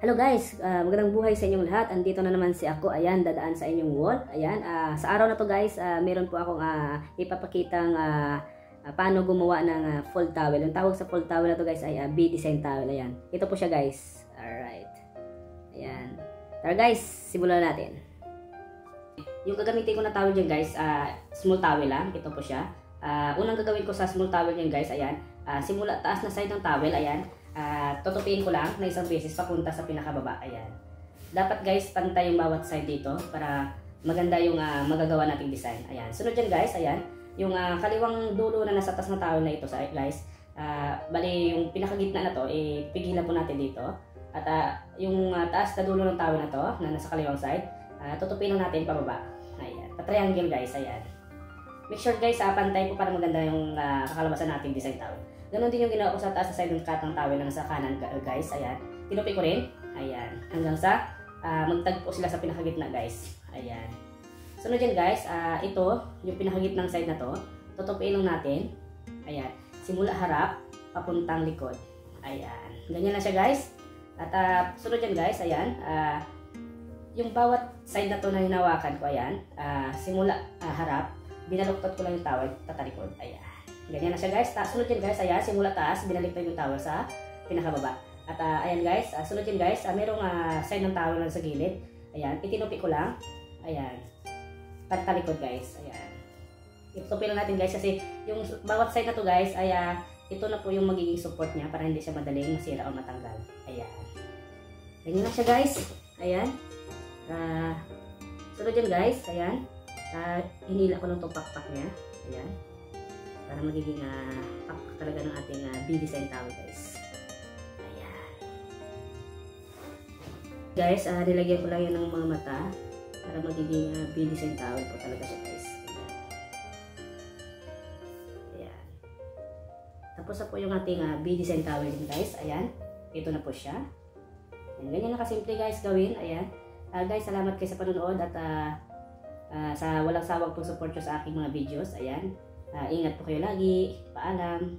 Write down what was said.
Hello guys, magandang buhay sa inyong lahat. Andito na naman si ako, ayan, dadaan sa inyong wall. Ayan, sa araw na to guys, meron po akong ipapakitang paano gumawa ng full towel. Yung tawag sa full towel na to guys ay B-design towel. Ayan, ito po siya guys. Alright, ayan. Tara guys, simulan natin. Yung gagamitin ko na towel dyan guys, small towel lang. Ito po siya. Unang gagawin ko sa small towel dyan guys, ayan. Simula taas na side ng towel, ayan. Tutupiin ko lang na isang beses papunta sa pinakababa. Ayan. Dapat guys, pantay yung bawat side dito para maganda yung magagawa nating design. Ayan. Sunod dyan guys, ayan. Yung kaliwang dulo na nasa taas na towel na ito sa guys. Bali yung pinakagitna na to, pigilan po natin dito. At yung taas na dulo ng towel na to, na nasa kaliwang side, tutupiin natin pababa. Ayan. Pa-triangle guys, ayan. Make sure guys, pantay po para maganda yung kakalabasan nating design towel. Ganon din yung ginawa ko sa taas sa side ng cut ng towel na nasa kanan guys. Ayan. Tinupi ko rin. Ayan. Hanggang sa magtagpo sila sa pinakagitna guys. Ayan. Sunod dyan guys, ito, yung pinakagitnang side na to, tutupiin lang natin. Ayan. Simula harap, papuntang likod. Ayan. Ganyan na siya guys. At sunod dyan guys, ayan. Yung bawat side na to na hinawakan ko, ayan. Simula harap, binaluktot ko lang yung towel, tatalikod. Ayan. Ganyan na siya guys. Sunod yan guys, ayan, simula taas, binaliktad yung towel sa pinakababa. At ayan guys, sunod yan guys, merong side ng towel lang sa gilid. Ayan, itinupi ko lang. Ayan, patalikod guys. Ayan, itutupi lang natin guys kasi yung bawat side na to guys, ay ito na po yung magiging support niya para hindi siya madaling masira o matanggal. Ayan, ganyan na siya guys. Ayan, sunod yan guys, ayan, hinila ko lang itong pakpak niya. Ayan, para magiging pakpak talaga ng ating B-design towel guys. Ayan. Guys, nilagyan ko lang yan ng mga mata para magiging B-design towel po talaga siya guys. Ayan. Ayan. Tapos na po yung ating B-design towel din guys. Ayan. Ito na po siya. Ayan. Ganyan na kasimple guys gawin. Ayan. Guys, salamat kayo sa panonood at sa walang sawag pong support nyo sa aking mga videos. Ayan. Ingat po kayo lagi. Paalam.